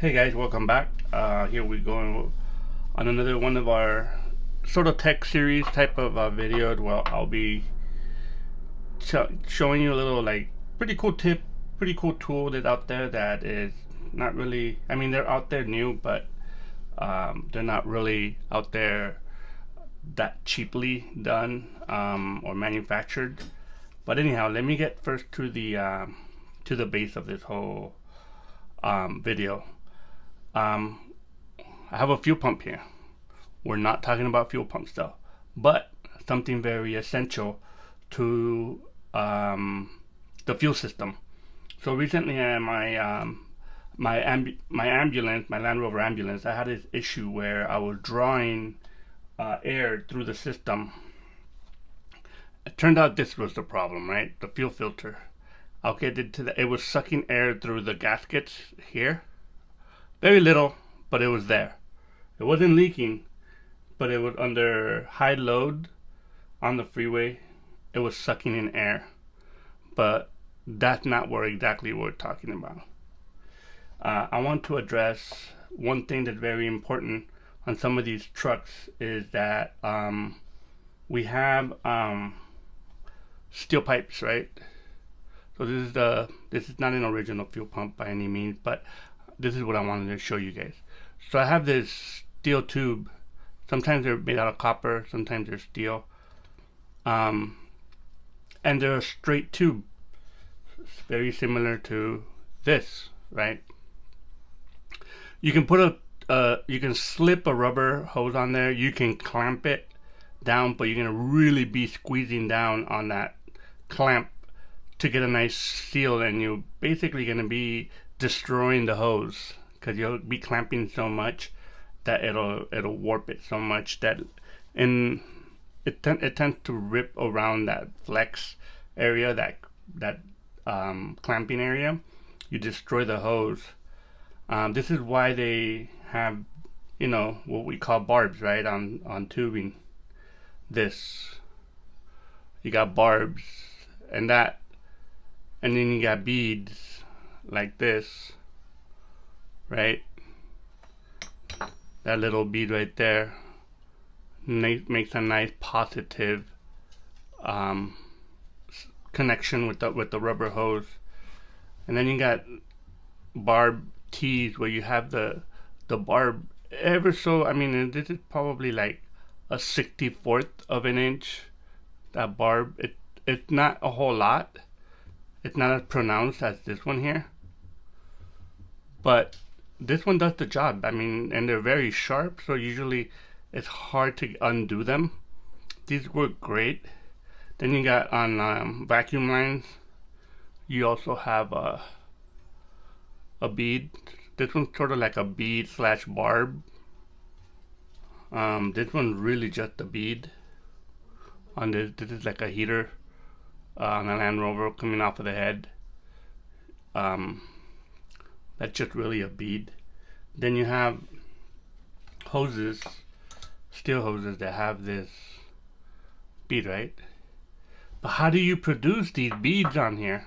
Hey guys, welcome back. Here we go on another one of our sort of tech series type of videos. Well, I'll be showing you a little like pretty cool tip, pretty cool tool that's out there that is not really. I mean, they're out there new, but they're not really out there that cheaply done or manufactured. But anyhow, let me get first to the base of this whole video. I have a fuel pump here. We're not talking about fuel pumps though, but something very essential to the fuel system. So recently, my ambulance, my Land Rover ambulance, I had this issue where I was drawing air through the system. It turned out this was the problem, right? The fuel filter. I'll get into that. It was sucking air through the gaskets here. Very little, but it was there. It wasn't leaking, but it was under high load on the freeway. It was sucking in air. But that's not what exactly we're talking about. I want to address one thing that's very important on some of these trucks is that we have steel pipes, right? So this is not an original fuel pump by any means, but this is what I wanted to show you guys. So I have this steel tube. Sometimes they're made out of copper, sometimes they're steel, and they're a straight tube. It's very similar to this, right? You can put you can slip a rubber hose on there. You can clamp it down, but you're gonna really be squeezing down on that clamp to get a nice seal, and you're basically gonna be destroying the hose because you'll be clamping so much that it'll warp it so much that it tends to rip around that flex area, that clamping area. You destroy the hose. This is why they have what we call barbs, right, on tubing. This, you got barbs and that, and then you got beads like this, right? That little bead right there makes a nice positive connection with the rubber hose. And then you got barb tees where you have the barb ever so, I mean, this is probably like a 64th of an inch. That barb, it's not a whole lot. It's not as pronounced as this one here, but this one does the job. I mean, and they're very sharp, so usually it's hard to undo them. These work great. Then you got on vacuum lines, you also have a bead. This one's sort of like a bead slash barb. This one's really just a bead. On this is like a heater on a Land Rover coming off of the head. That's just really a bead. Then you have hoses, steel hoses that have this bead, right? But how do you produce these beads on here?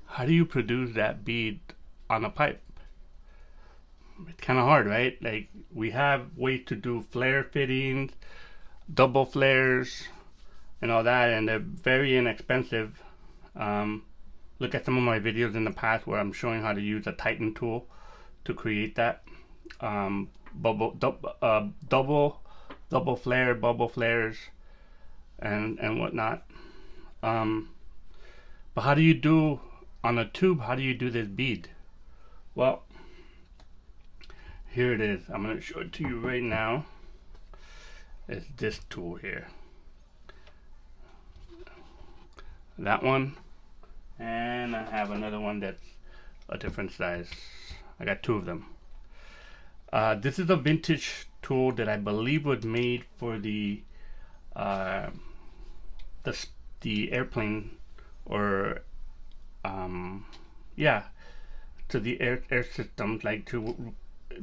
How do you produce that bead on a pipe? It's kind of hard, right? Like, we have ways to do flare fittings, double flares, and all that, and they're very inexpensive. Look at some of my videos in the past where I'm showing how to use a Titan tool to create that double flare, bubble flares, and whatnot. But how do you do on a tube? How do you do this bead? Well, here it is. I'm going to show it to you right now. It's this tool here. That one, and I have another one that's a different size. I got two of them. This is a vintage tool that I believe was made for the airplane, or yeah, to the air systems, like to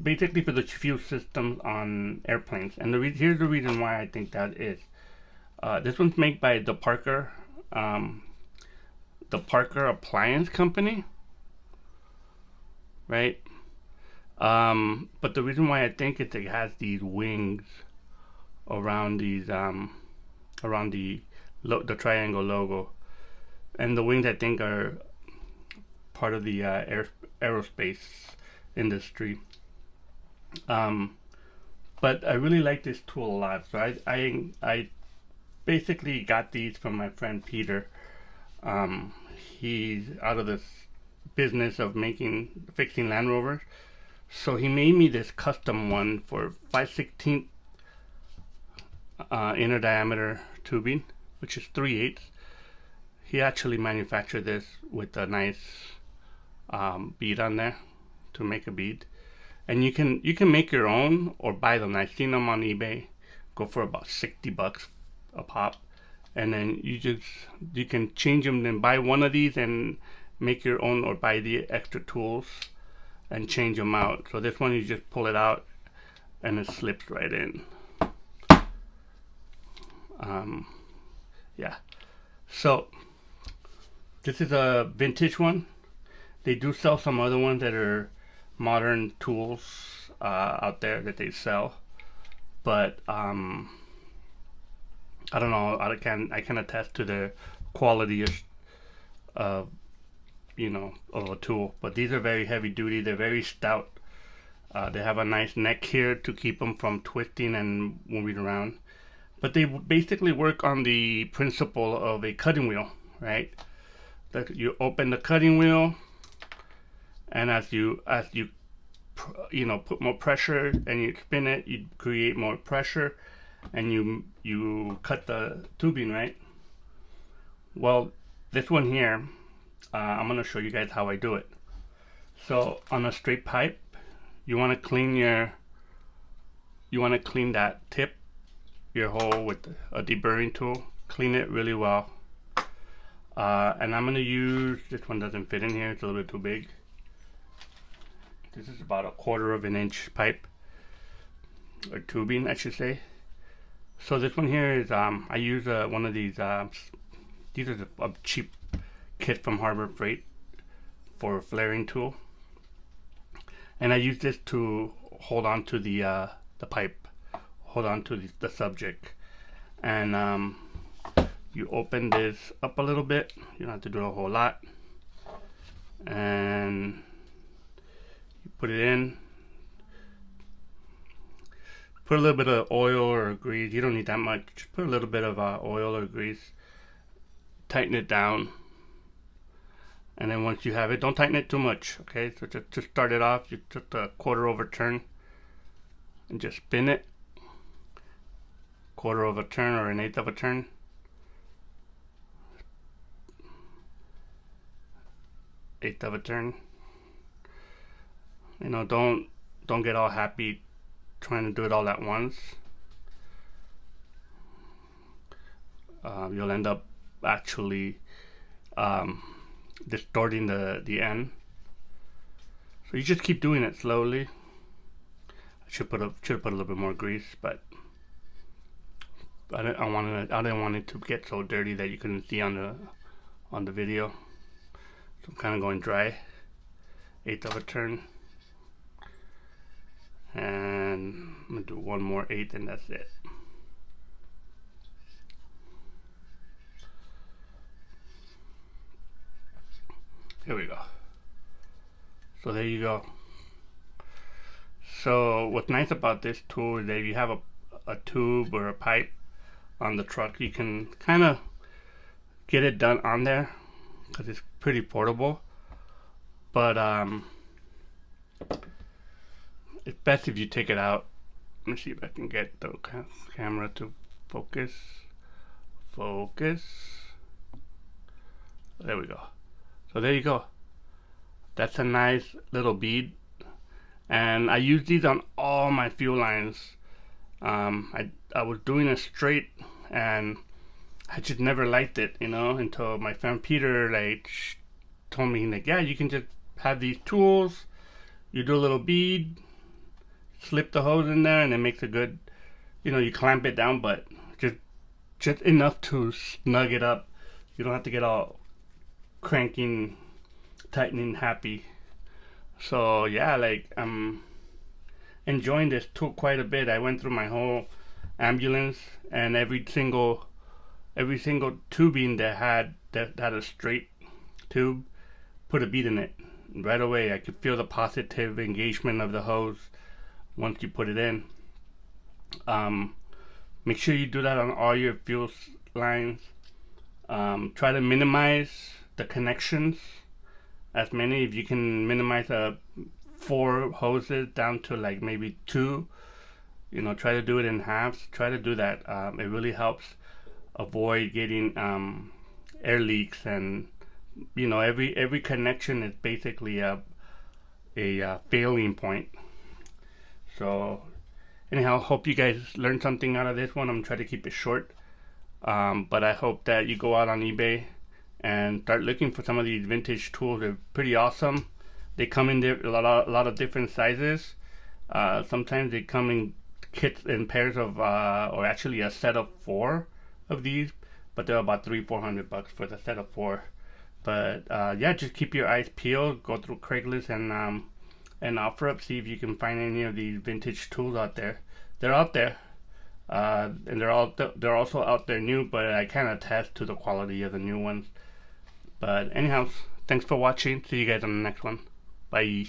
basically for the fuel systems on airplanes. And here's the reason why I think that is. This one's made by the Parker Appliance Company, right? But the reason why I think it has these wings around these around the triangle logo, and the wings I think are part of the aerospace industry. But I really like this tool a lot. So I basically got these from my friend Peter. He's out of this business of fixing Land Rovers. So he made me this custom one for 5/16 inner diameter tubing, which is 3/8. He actually manufactured this with a nice bead on there to make a bead. And you can make your own or buy them. I've seen them on eBay go for about $60 a pop. And then you can change them and buy one of these and make your own, or buy the extra tools and change them out. So this one, you just pull it out and it slips right in. Yeah, so this is a vintage one. They do sell some other ones that are modern tools out there that they sell, but I don't know, I can attest to the quality of of a tool. But these are very heavy duty. They're very stout. They have a nice neck here to keep them from twisting and moving around. But they basically work on the principle of a cutting wheel, right? That you open the cutting wheel, and as you put more pressure and you spin it, you create more pressure, and you cut the tubing, right? Well, this one here, I'm gonna show you guys how I do it. So on a straight pipe, you want to clean that tip, your hole, with a deburring tool. Clean it really well. And I'm gonna use, this one doesn't fit in here, it's a little bit too big. This is about 1/4 of an inch pipe, or tubing I should say. So this one here is I use one of these are a cheap kit from Harbor Freight for a flaring tool, and I use this to hold on to the pipe, hold on to the subject. And you open this up a little bit. You don't have to do a whole lot, and you put it in. Put a little bit of oil or grease. You don't need that much. Just put a little bit of oil or grease. Tighten it down. And then once you have it, don't tighten it too much. Okay, so just start it off. You just a 1/4 of a turn and just spin it. 1/4 of a turn or 1/8 of a turn. Eighth of a turn. Don't get all happy trying to do it all at once. You'll end up actually distorting the end. So you just keep doing it slowly. I should put a little bit more grease, but I didn't want it to get so dirty that you couldn't see on the video. So I'm kind of going dry. 1/8 of a turn. And I'm gonna do one more 1/8 and that's it. Here we go. So there you go. So what's nice about this tool is that if you have a tube or a pipe on the truck, you can kind of get it done on there because it's pretty portable. But it's best if you take it out. Let me see if I can get the camera to focus. There we go. So there you go. That's a nice little bead, and I use these on all my fuel lines. I was doing it straight, and I just never liked it, until my friend Peter told me, yeah, you can just have these tools. You do a little bead, slip the hose in there, and it makes a good, you clamp it down, but just enough to snug it up. You don't have to get all cranking, tightening happy. So yeah, enjoying this tool quite a bit. I went through my whole ambulance, and every single tubing that had a straight tube, put a bead in it. Right away I could feel the positive engagement of the hose once you put it in. Make sure you do that on all your fuel lines. Try to minimize the connections, as many, if you can minimize 4 hoses down to like maybe 2. Try to do it in halves. Try to do that. It really helps avoid getting air leaks, and every connection is basically a failing point. So anyhow, hope you guys learned something out of this one. I'm trying to keep it short, but I hope that you go out on eBay and start looking for some of these vintage tools. They're pretty awesome. They come in a lot of different sizes. Sometimes they come in kits in pairs of or actually a set of 4 of these, but they're about $300-400 for the set of 4. But yeah, just keep your eyes peeled. Go through Craigslist and OfferUp, see if you can find any of these vintage tools out there. They're out there, and they're also out there new, but I can't attest to the quality of the new ones. But anyhow, thanks for watching. See you guys on the next one. Bye.